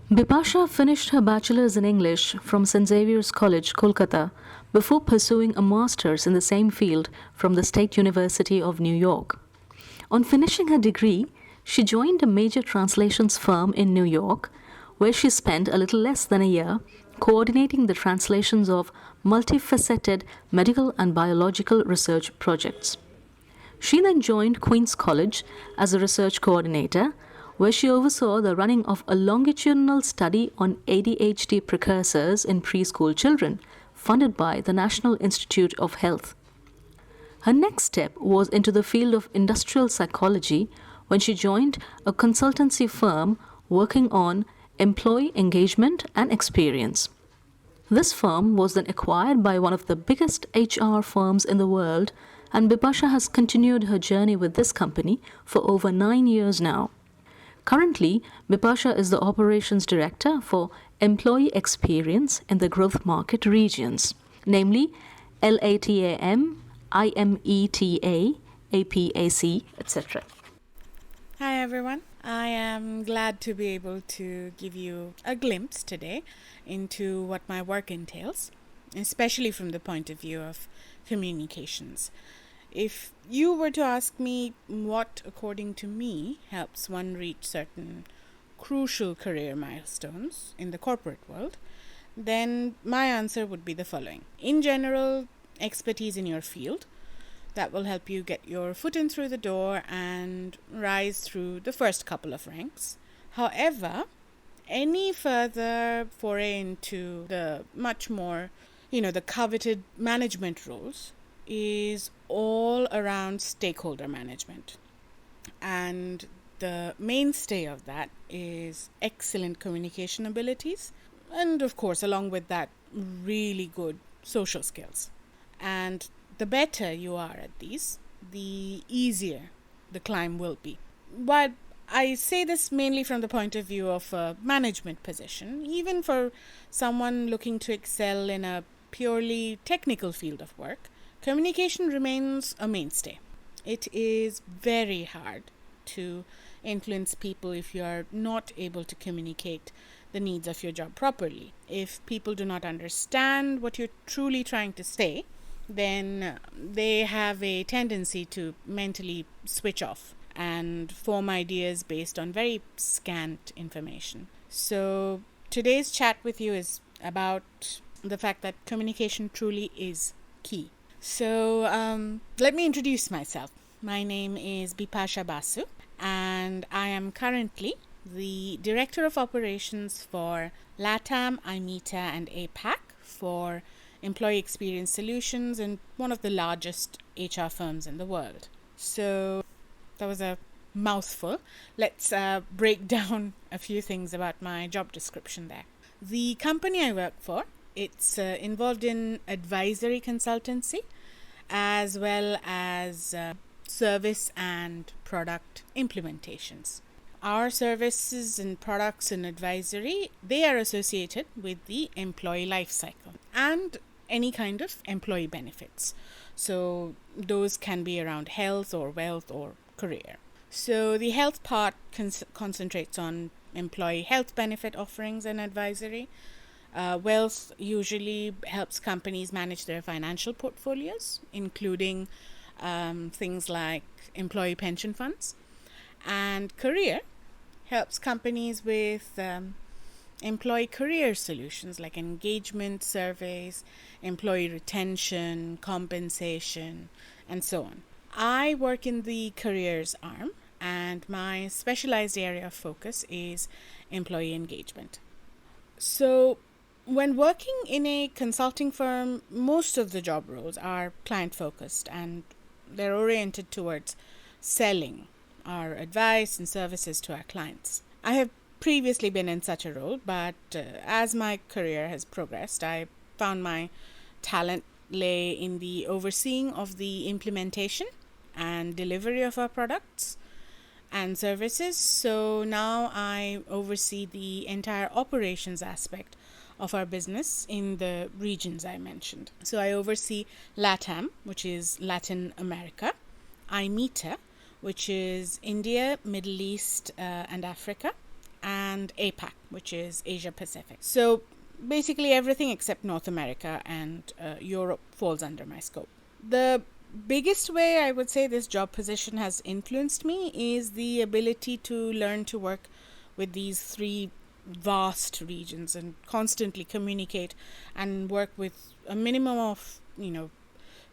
Bipasha finished her bachelor's in English from St. Xavier's College, Kolkata, before pursuing a master's in the same field from the State University of New York. On finishing her degree, she joined a major translations firm in New York, where she spent a little less than a year coordinating the translations of multi-faceted medical and biological research projects. She then joined Queen's College as a research coordinator, where she oversaw the running of a longitudinal study on ADHD precursors in preschool children, funded by the National Institute of Health. Her next step was into the field of industrial psychology when she joined a consultancy firm working on employee engagement and experience. This firm was then acquired by one of the biggest HR firms in the world, and Bipasha has continued her journey with this company for over 9 years now. Currently, Bipasha is the operations director for employee experience in the growth market regions, namely LATAM, IMETA, APAC, etc. Hi everyone. I am glad to be able to give you a glimpse today into what my work entails, especially from the point of view of communications. If you were to ask me what, according to me, helps one reach certain crucial career milestones in the corporate world, then my answer would be the following. In general, expertise in your field that will help you get your foot in through the door and rise through the first couple of ranks. However, any further foray into the much more, the coveted management roles is all around stakeholder management. And the mainstay of that is excellent communication abilities. And of course, along with that, really good social skills. And the better you are at these, the easier the climb will be. But I say this mainly from the point of view of a management position. Even for someone looking to excel in a purely technical field of work, communication remains a mainstay. It is very hard to influence people if you are not able to communicate the needs of your job properly. If people do not understand what you're truly trying to say, then they have a tendency to mentally switch off and form ideas based on very scant information. So today's chat with you is about the fact that communication truly is key. So let me introduce myself. My name is Bipasha Basu, and I am currently the Director of Operations for LATAM, IMETA, and APAC for Employee Experience Solutions and one of the largest HR firms in the world. So that was a mouthful. Let's break down a few things about my job description there. The company I work for, it's involved in advisory consultancy as well as service and product implementations. Our services and products and advisory, they are associated with the employee life cycle and any kind of employee benefits. So those can be around health or wealth or career. So the health part concentrates on employee health benefit offerings and advisory. Wealth usually helps companies manage their financial portfolios, including things like employee pension funds. And career helps companies with employee career solutions like engagement surveys, employee retention, compensation, and so on. I work in the careers arm, and my specialized area of focus is employee engagement. So when working in a consulting firm, most of the job roles are client-focused and they're oriented towards selling our advice and services to our clients. I have previously been in such a role, but as my career has progressed, I found my talent lay in the overseeing of the implementation and delivery of our products and services. So now I oversee the entire operations aspect of our business in the regions I mentioned. So I oversee LATAM, which is Latin America, IMETA, which is India, Middle East, and Africa, and APAC, which is Asia Pacific. So basically everything except North America and Europe falls under my scope. The biggest way I would say this job position has influenced me is the ability to learn to work with these three vast regions and constantly communicate and work with a minimum of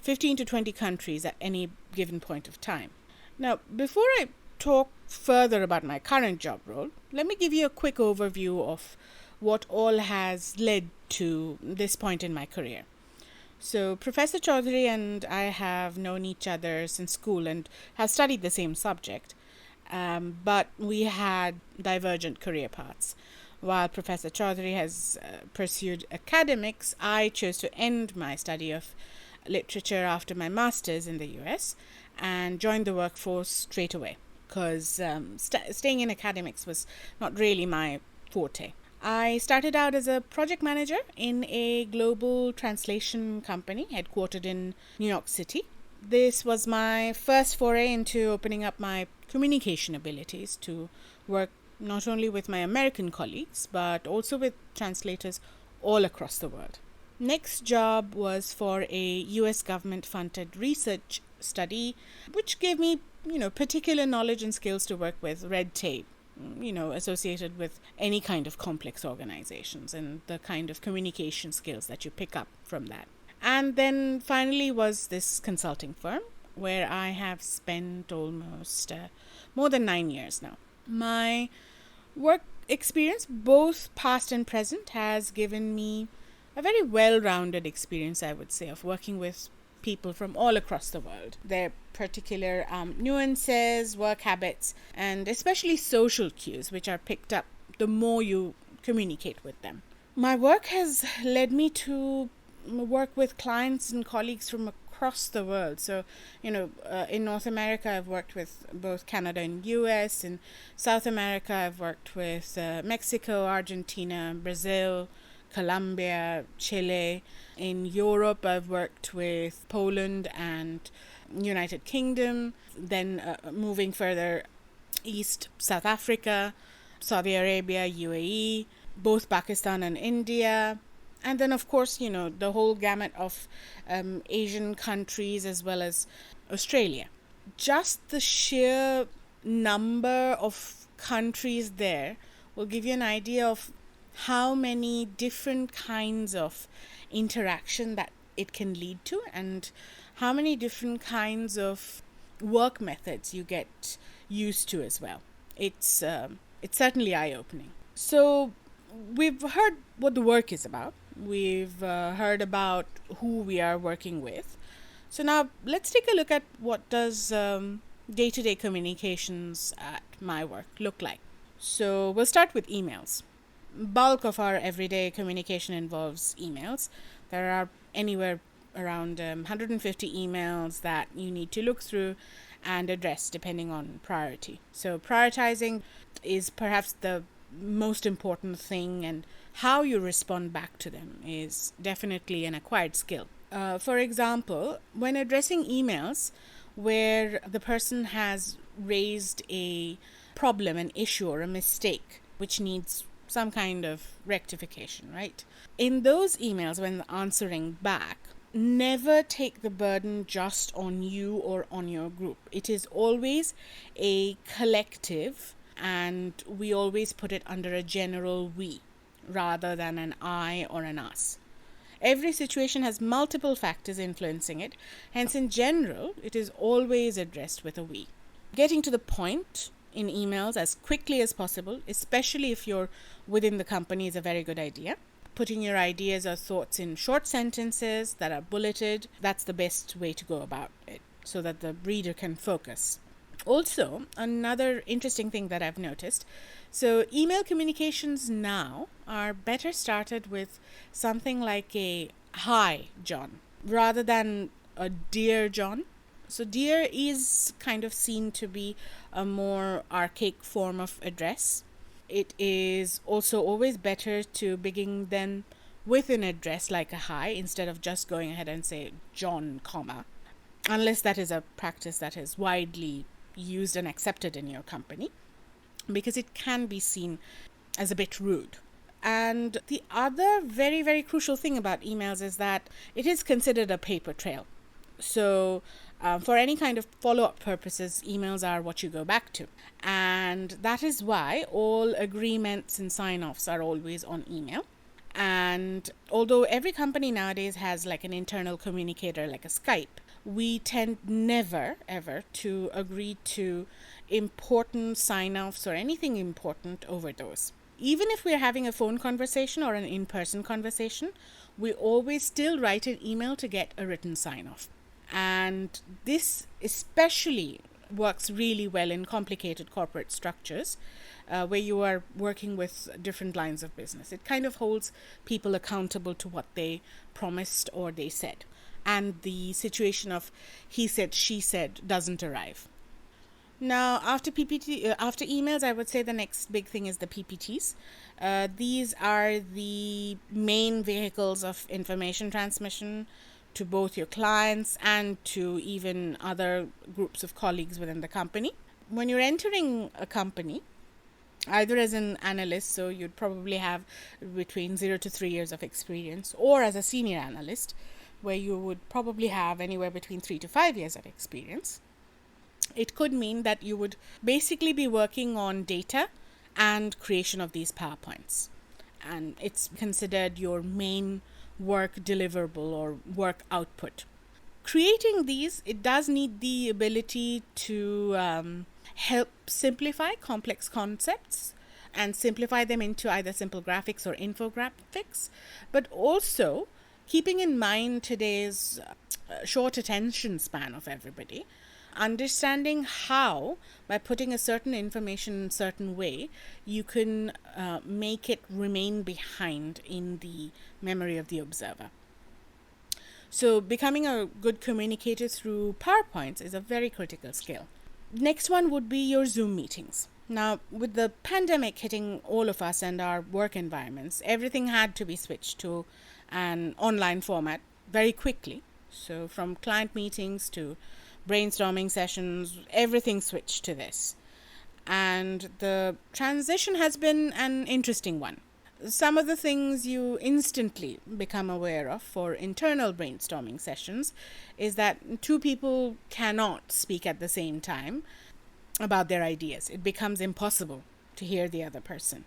15 to 20 countries at any given point of time. Now, before I talk further about my current job role, let me give you a quick overview of what all has led to this point in my career. So Professor Chaudhary and I have known each other since school and have studied the same subject, but we had divergent career paths. While Professor Chaudhary has pursued academics, I chose to end my study of literature after my master's in the US and joined the workforce straight away because staying in academics was not really my forte. I started out as a project manager in a global translation company headquartered in New York City. This was my first foray into opening up my communication abilities to work not only with my American colleagues, but also with translators all across the world. Next job was for a US government-funded research study, which gave me, particular knowledge and skills to work with red tape, associated with any kind of complex organizations and the kind of communication skills that you pick up from that. And then finally was this consulting firm where I have spent almost more than 9 years now. My work experience, both past and present, has given me a very well-rounded experience, I would say, of working with people from all across the world. Their particular nuances, work habits, and especially social cues, which are picked up the more you communicate with them. My work has led me to work with clients and colleagues from across the world. So, in North America, I've worked with both Canada and US. In South America, I've worked with Mexico, Argentina, Brazil, Colombia, Chile. In Europe, I've worked with Poland and United Kingdom. Then moving further east, South Africa, Saudi Arabia, UAE, both Pakistan and India. And then, of course, the whole gamut of Asian countries as well as Australia. Just the sheer number of countries there will give you an idea of how many different kinds of interaction that it can lead to and how many different kinds of work methods you get used to as well. It's certainly eye-opening. So we've heard what the work is about. We've heard about who we are working with. So now let's take a look at what does day-to-day communications at my work look like. So we'll start with emails. Bulk of our everyday communication involves emails. There are anywhere around 150 emails that you need to look through and address depending on priority. So prioritizing is perhaps the most important thing, and how you respond back to them is definitely an acquired skill. For example, when addressing emails where the person has raised a problem, an issue, or a mistake which needs some kind of rectification, right? In those emails, when answering back, never take the burden just on you or on your group. It is always a collective, and we always put it under a general we rather than an I or an us. Every situation has multiple factors influencing it, hence in general it is always addressed with a we. Getting to the point in emails as quickly as possible, especially if you're within the company, is a very good idea. Putting your ideas or thoughts in short sentences that are bulleted, that's the best way to go about it so that the reader can focus. Also, another interesting thing that I've noticed, so email communications now are better started with something like a "Hi, John," rather than a "Dear John." So dear is kind of seen to be a more archaic form of address. It is also always better to begin then with an address like a hi instead of just going ahead and say John, comma, unless that is a practice that is widely used and accepted in your company. because it can be seen as a bit rude. And the other very, very crucial thing about emails is that it is considered a paper trail. So for any kind of follow-up purposes, emails are what you go back to. And that is why all agreements and sign-offs are always on email. And although every company nowadays has like an internal communicator, like a Skype, we tend never, ever to agree to important sign-offs or anything important over those. Even if we're having a phone conversation or an in-person conversation, we always still write an email to get a written sign-off. And this especially works really well in complicated corporate structures where you are working with different lines of business. It kind of holds people accountable to what they promised or they said. And the situation of he said, she said doesn't arrive. Now, after emails, I would say the next big thing is the PPTs. These are the main vehicles of information transmission to both your clients and to even other groups of colleagues within the company. When you're entering a company, either as an analyst, so you'd probably have between 0 to 3 years of experience, or as a senior analyst, where you would probably have anywhere between 3 to 5 years of experience, it could mean that you would basically be working on data and creation of these PowerPoints. And it's considered your main work deliverable or work output. Creating these, it does need the ability to help simplify complex concepts and simplify them into either simple graphics or infographics, but also keeping in mind today's short attention span of everybody, understanding how, by putting a certain information in a certain way, you can make it remain behind in the memory of the observer. So becoming a good communicator through PowerPoints is a very critical skill. Next one would be your Zoom meetings. Now, with the pandemic hitting all of us and our work environments, everything had to be switched to an online format very quickly. So from client meetings to brainstorming sessions, everything switched to this. And the transition has been an interesting one. Some of the things you instantly become aware of for internal brainstorming sessions is that two people cannot speak at the same time about their ideas. It becomes impossible to hear the other person.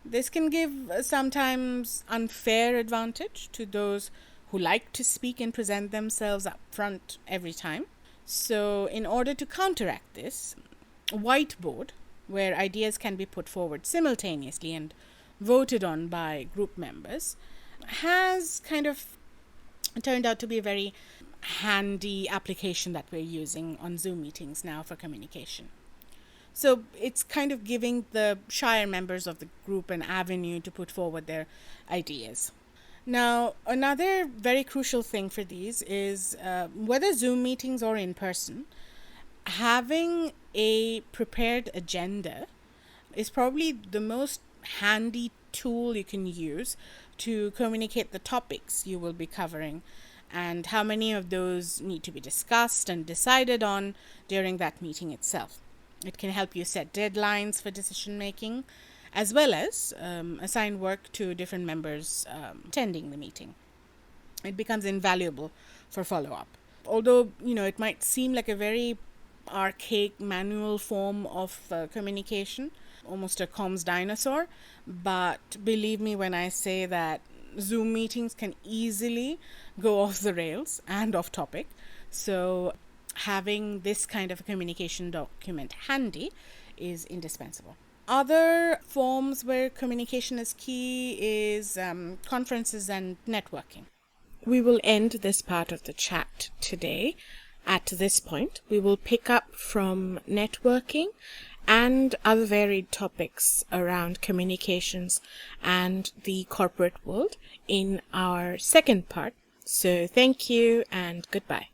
This can give sometimes unfair advantage to those who like to speak and present themselves up front every time. So in order to counteract this, a whiteboard where ideas can be put forward simultaneously and voted on by group members has kind of turned out to be a very handy application that we're using on Zoom meetings now for communication. So it's kind of giving the shyer members of the group an avenue to put forward their ideas. Now, another very crucial thing for these is whether Zoom meetings or in person, having a prepared agenda is probably the most handy tool you can use to communicate the topics you will be covering and how many of those need to be discussed and decided on during that meeting itself. It can help you set deadlines for decision making, as well as assign work to different members attending the meeting. It becomes invaluable for follow-up. Although, it might seem like a very archaic manual form of communication, almost a comms dinosaur, but believe me when I say that Zoom meetings can easily go off the rails and off topic. So having this kind of a communication document handy is indispensable. Other forms where communication is key is conferences and networking. We will end this part of the chat today at this point. We will pick up from networking and other varied topics around communications and the corporate world in our second part. So thank you and goodbye.